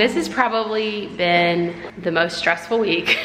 This has probably been the most stressful week.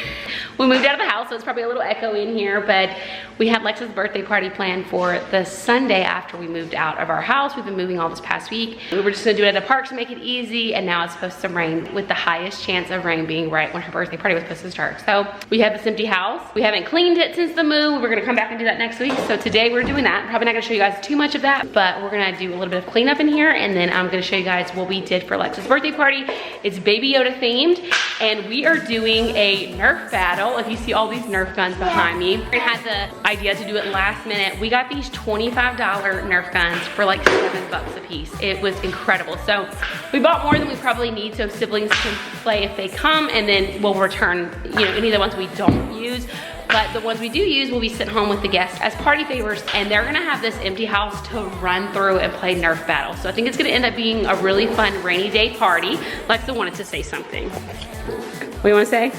We moved out of the house, so it's probably a little echo in here, but we had Lexa's birthday party planned for the Sunday after we moved out of our house. We've been moving all this past week. We were just gonna do it at a park to make it easy, and now it's supposed to rain, with the highest chance of rain being right when her birthday party was supposed to start. So we have this empty house. We haven't cleaned it since the move. We're gonna come back and do that next week. So today we're doing that. Probably not gonna show you guys too much of that, but we're gonna do a little bit of cleanup in here, and then I'm gonna show you guys what we did for Lexa's birthday party. It's Baby Yoda themed, and we are doing a Nerf battle. If you see all these Nerf guns behind me, I had the idea to do it last minute. We got these $25 Nerf guns for like $7 a piece. It was incredible. So we bought more than we probably need, so siblings can play if they come, and then we'll return, you know, any of the ones we don't use. But the ones we do use will be sent home with the guests as party favors, and they're gonna have this empty house to run through and play Nerf battle. So I think it's gonna end up being a really fun rainy day party. Lexa wanted to say something. What do you wanna say?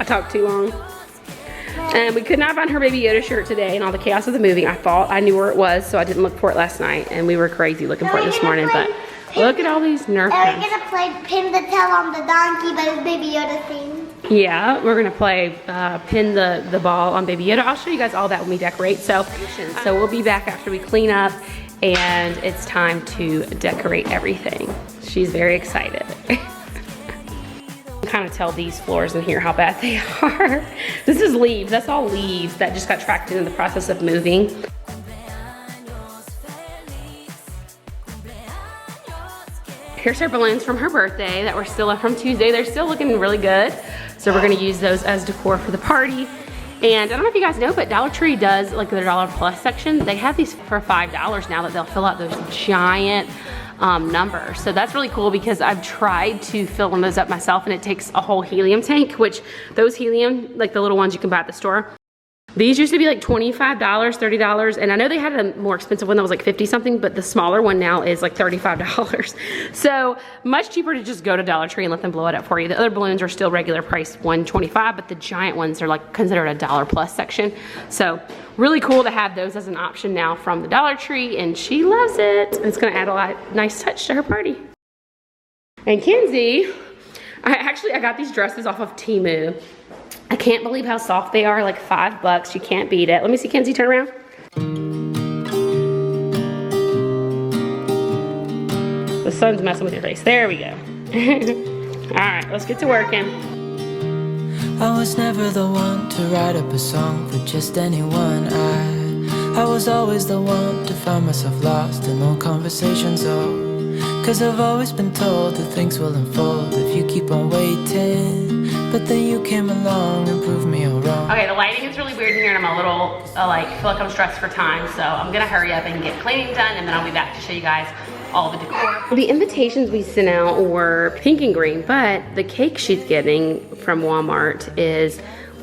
I talked too long. And we could not find her Baby Yoda shirt today in all the chaos of the moving. I knew where it was, so I didn't look for it last night, and we were crazy looking for it this morning, but look at all these Nerf guns. We're gonna play pin the tail on the donkey, but it's Baby Yoda themed. Yeah, we're gonna play pin the ball on Baby Yoda. I'll show you guys all that when we decorate. So we'll be back after we clean up, and it's time to decorate everything. She's very excited. Kind of tell these floors in here how bad they are. This is leaves. That's all leaves that just got tracked in the process of moving. Here's her balloons from her birthday that were still up from Tuesday. They're still looking really good. So we're gonna use those as decor for the party. And I don't know if you guys know, but Dollar Tree does like their $1 plus section. They have these for $5 now that they'll fill out those giant numbers. So that's really cool because I've tried to fill one of those up myself, and it takes a whole helium tank, which those helium, like the little ones you can buy at the store, these used to be like $25, $30, and I know they had a more expensive one that was like 50 something, but the smaller one now is like $35. So much cheaper to just go to Dollar Tree and let them blow it up for you. The other balloons are still regular price $125, but the giant ones are like considered a $1 plus section. So really cool to have those as an option now from the Dollar Tree, and she loves it. It's gonna add a nice touch to her party. And Kenzie, I got these dresses off of Temu. I can't believe how soft they are, like $5. You can't beat it. Let me see, Kenzie, turn around. The sun's messing with your face. There we go. All right, let's get to working. I was never the one to write up a song for just anyone. I was always the one to find myself lost in long conversations. Cause I've always been told that things will unfold if you keep on waiting. But then you came along and proved me all wrong. Okay, the lighting is really weird in here, and I'm a little, feel like I'm stressed for time, so I'm gonna hurry up and get cleaning done, and then I'll be back to show you guys all the decor. The invitations we sent out were pink and green, but the cake she's getting from Walmart is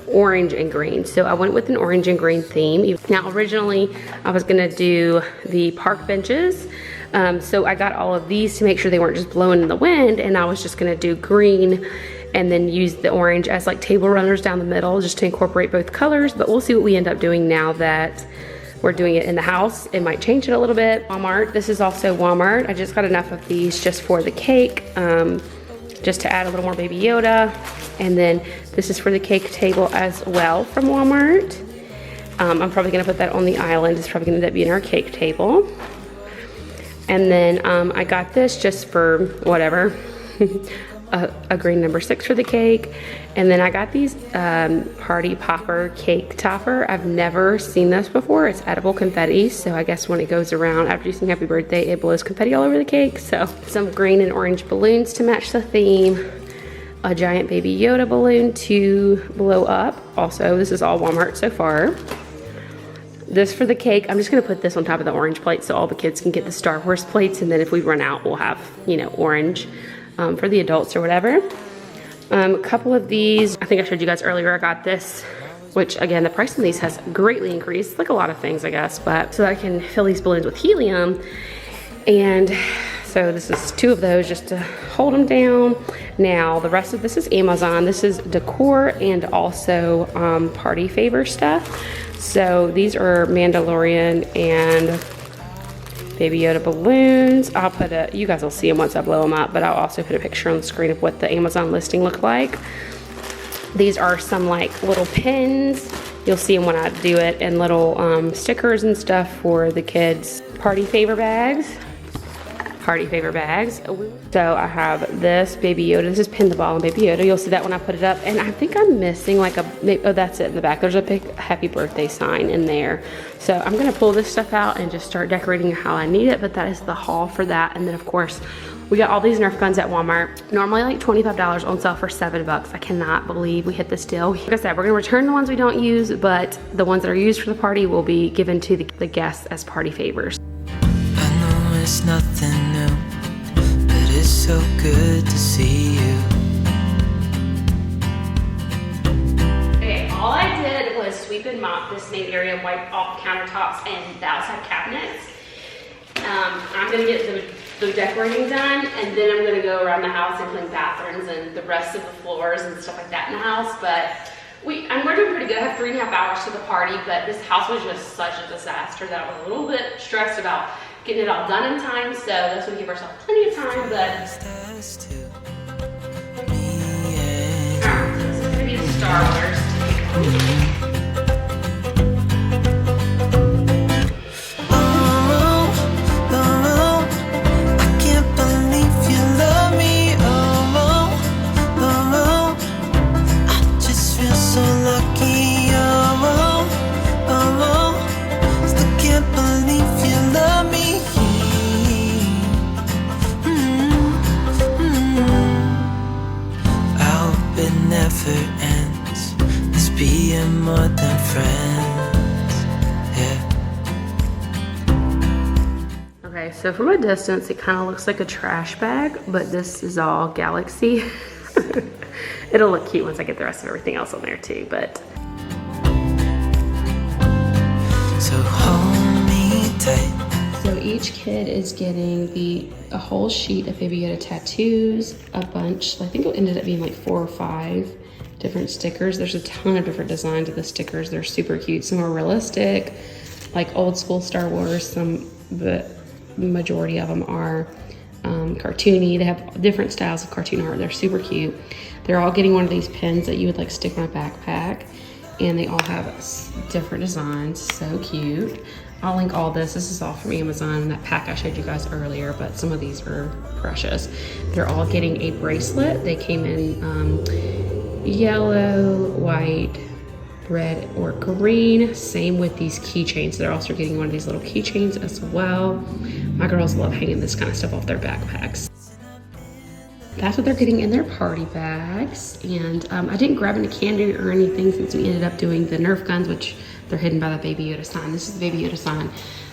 orange and green. So I went with an orange and green theme. Now originally I was gonna do the park benches. So I got all of these to make sure they weren't just blowing in the wind, and I was just gonna do green and then use the orange as like table runners down the middle just to incorporate both colors. But we'll see what we end up doing now that we're doing it in the house. It might change it a little bit. Walmart, this is also Walmart. I just got enough of these just for the cake, just to add a little more Baby Yoda. And then this is for the cake table as well from Walmart. I'm probably gonna put that on the island. It's probably gonna end up being our cake table. And then I got this just for whatever, a green number 6 for the cake. And then I got these party popper cake topper. I've never seen this before. It's edible confetti, so I guess when it goes around after you sing happy birthday, it blows confetti all over the cake. So some green and orange balloons to match the theme. A giant Baby Yoda balloon to blow up. Also, this is all Walmart so far. This for the cake, I'm just gonna put this on top of the orange plate so all the kids can get the Star Wars plates, and then if we run out, we'll have, you know, orange for the adults or whatever. A couple of these, I think I showed you guys earlier, I got this, which again, the price on these has greatly increased, like a lot of things, I guess, but so that I can fill these balloons with helium. And so this is 2 of those just to hold them down. Now, the rest of this is Amazon. This is decor and also party favor stuff. So these are Mandalorian and Baby Yoda balloons. I'll put you guys will see them once I blow them up, but I'll also put a picture on the screen of what the Amazon listing looked like. These are some like little pins. You'll see them when I do it, and little stickers and stuff for the kids. Party favor bags. Party favor bags. So I have this Baby Yoda. This is Pin the Ball and Baby Yoda. You'll see that when I put it up. And I think I'm missing like oh, that's it in the back. There's a big happy birthday sign in there. So I'm gonna pull this stuff out and just start decorating how I need it. But that is the haul for that. And then of course, we got all these Nerf guns at Walmart. Normally like $25, on sale for $7. I cannot believe we hit this deal. Like I said, we're gonna return the ones we don't use, but the ones that are used for the party will be given to the guests as party favors. I know it's nothing new, but it's so good to see you. Okay, all I did was sweep and mop this main area, wipe off countertops and the outside cabinets. I'm gonna get the decorating done, and then I'm gonna go around the house and clean bathrooms and the rest of the floors and stuff like that in the house. But we're doing pretty good. I have 3.5 hours to the party, but this house was just such a disaster that I was a little bit stressed about getting it all done in time. So that's gonna give ourselves plenty of time. But this is gonna be the Star Wars. More than friends, yeah. Okay, so from a distance, it kind of looks like a trash bag, but this is all galaxy. It'll look cute once I get the rest of everything else on there too, but. So hold me tight. So each kid is getting a whole sheet of Baby Yoda tattoos, a bunch. I think it ended up being like 4 or 5 different stickers. There's a ton of different designs of the stickers. They're super cute. Some are realistic, like old school Star Wars. But the majority of them are cartoony. They have different styles of cartoon art. They're super cute. They're all getting one of these pins that you would like stick on a backpack, and they all have different designs. So cute. I'll link all this. This is all from Amazon, that pack I showed you guys earlier, but some of these are precious. They're all getting a bracelet. They came in yellow, white, red, or green. Same with these keychains. They're also getting one of these little keychains as well. My girls love hanging this kind of stuff off their backpacks. That's what they're getting in their party bags. And I didn't grab any candy or anything since we ended up doing the Nerf guns, which they're hidden by the Baby Yoda sign. This is the Baby Yoda sign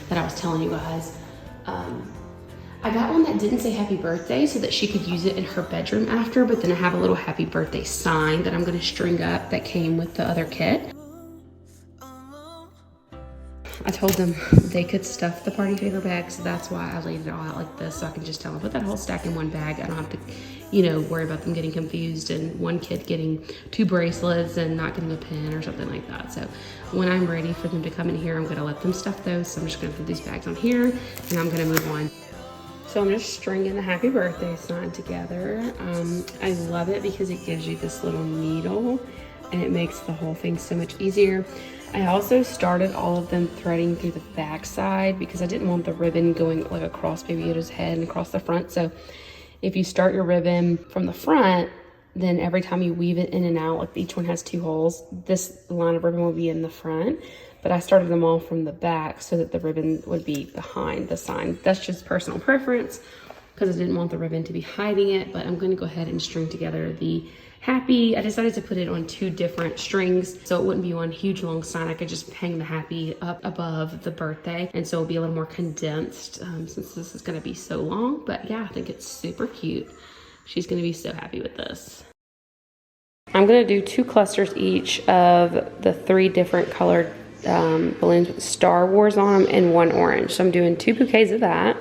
that I was telling you guys. I got one that didn't say happy birthday so that she could use it in her bedroom after, but then I have a little happy birthday sign that I'm gonna string up that came with the other kit. I told them they could stuff the party favor bag, so that's why I laid it all out like this, so I can just tell them, put that whole stack in one bag. I don't have to, you know, worry about them getting confused and one kid getting 2 bracelets and not getting a pin or something like that. So when I'm ready for them to come in here, I'm gonna let them stuff those. So I'm just gonna put these bags on here and I'm gonna move on. So I'm just stringing the happy birthday sign together. I love it because it gives you this little needle and it makes the whole thing so much easier. I also started all of them threading through the back side because I didn't want the ribbon going like across Baby Yoda's head and across the front. So if you start your ribbon from the front, then every time you weave it in and out, like each one has 2 holes, this line of ribbon will be in the front. But I started them all from the back so that the ribbon would be behind the sign. That's just personal preference because I didn't want the ribbon to be hiding it, but I'm going to go ahead and string together the happy. I decided to put it on 2 different strings so it wouldn't be one huge long sign. I could just hang the happy up above the birthday, and so it'll be a little more condensed since this is going to be so long. But yeah, I think it's super cute. She's going to be so happy with this. I'm going to do 2 clusters each of the 3 different colored balloons with Star Wars on them and 1 orange. So I'm doing 2 bouquets of that.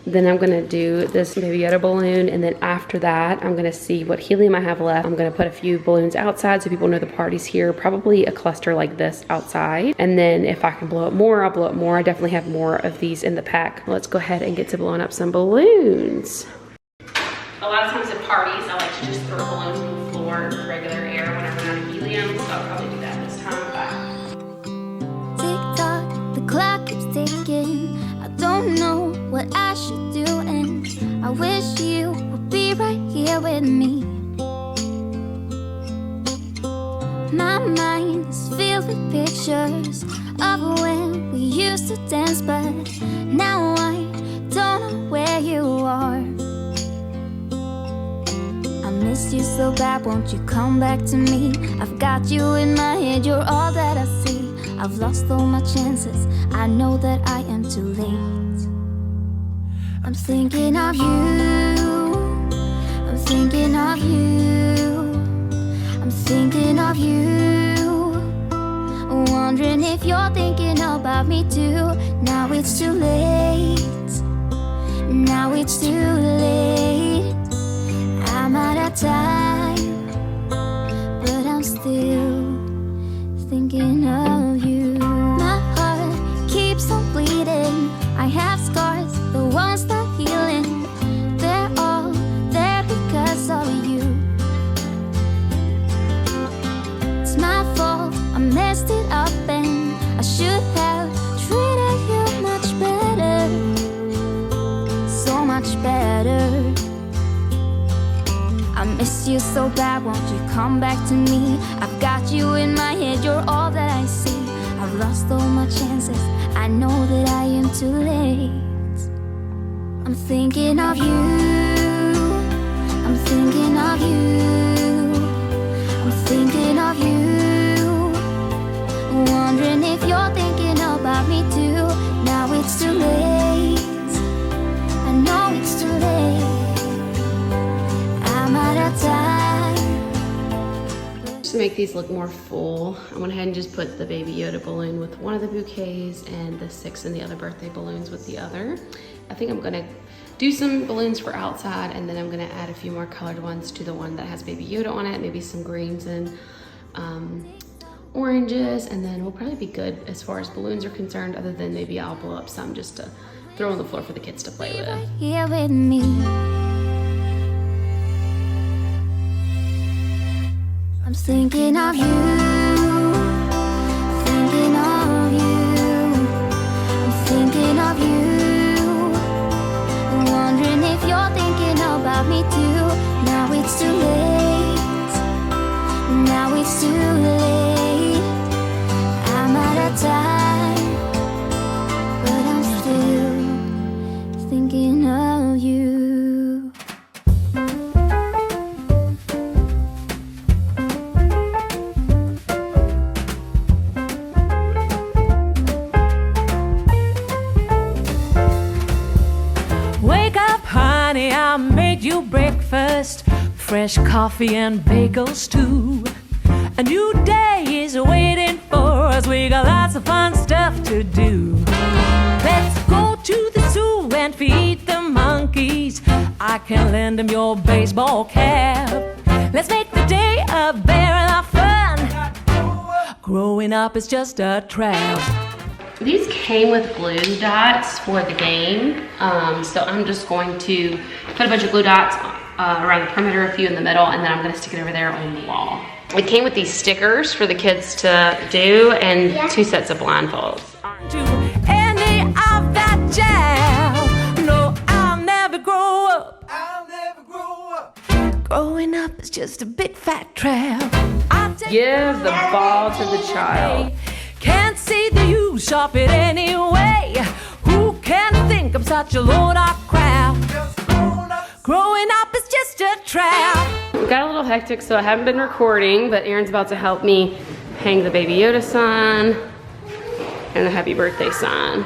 Then I'm gonna do this Baby Yoda balloon, and then after that, I'm gonna see what helium I have left. I'm gonna put a few balloons outside so people know the party's here, probably a cluster like this outside. And then if I can blow up more, I'll blow up more. I definitely have more of these in the pack. Let's go ahead and get to blowing up some balloons. A lot of times at parties, I like to just throw balloons on the floor with regular air whenever I'm out of helium, so I'll probably do that this time. Bye. Tick tock, the clock keeps ticking. I don't know what I should do, and I wish you would be right here with me. My mind is filled with pictures of when we used to dance, but now I don't know where you are. I miss you so bad, won't you come back to me? I've got you in my head, you're all that I see. I've lost all my chances, I know that I am too late. I'm thinking of you, I'm thinking of you, I'm thinking of you, wondering if you're thinking about me too. Now it's too late, now it's too late. I'm out of time, but I'm still thinking of you. My heart keeps on bleeding. I have scars that won't stop healing. They're all there because of you. It's my fault, I messed it up, and I should have treated you much better, so much better. I miss you so bad, won't you come back to me? I've got you in my head, you're all that I see. I've lost all my chances, I know that I am too late. I'm thinking of you, I'm thinking of you, I'm thinking of you, wondering if you're thinking about me too. Now it's too late, I know it's too late. I'm out of time. To make these look more full, I went ahead and just put the Baby Yoda balloon with one of the bouquets and the 6 and the other birthday balloons with the other. I think I'm gonna do some balloons for outside, and then I'm gonna add a few more colored ones to the one that has Baby Yoda on it, maybe some greens and oranges, and then we'll probably be good as far as balloons are concerned, other than maybe I'll blow up some just to throw on the floor for the kids to play with. Here with me. I'm thinking of you, thinking of you, I'm thinking of you, wondering if you're thinking about me too. Now it's too late, now it's too late. I'm out of time, but I'm still thinking of you. I made you breakfast, fresh coffee and bagels too. A new day is waiting for us, we got lots of fun stuff to do. Let's go to the zoo and feed the monkeys. I can lend them your baseball cap. Let's make the day a barrel of fun. Growing up is just a trap. These came with glue dots for the game, so I'm just going to put a bunch of glue dots around the perimeter, a few in the middle, and then I'm gonna stick it over there on the wall. It came with these stickers for the kids to do, and 2 sets of blindfolds. To any of that jam. No, I'll never grow up. I'll never grow up. Growing up is just a big fat trap. Give the ball to the child. Can't see the use of it anyway. Who can think I'm such a load of crap? Growing up is just a trap. It got a little hectic, so I haven't been recording, but Aaron's about to help me hang the Baby Yoda sign and the happy birthday sign.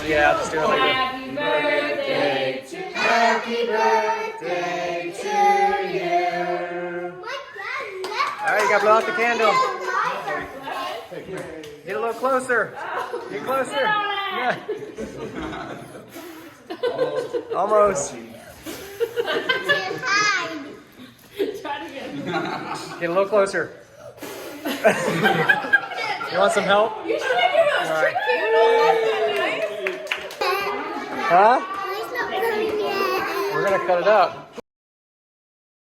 yeah, just do it like that. Happy birthday to you. All right, you gotta blow out the candle. Get a little closer. Get closer. Yeah. Almost. Get a little closer. You want some help? You should make it a trick candle. Huh? We're gonna cut it up.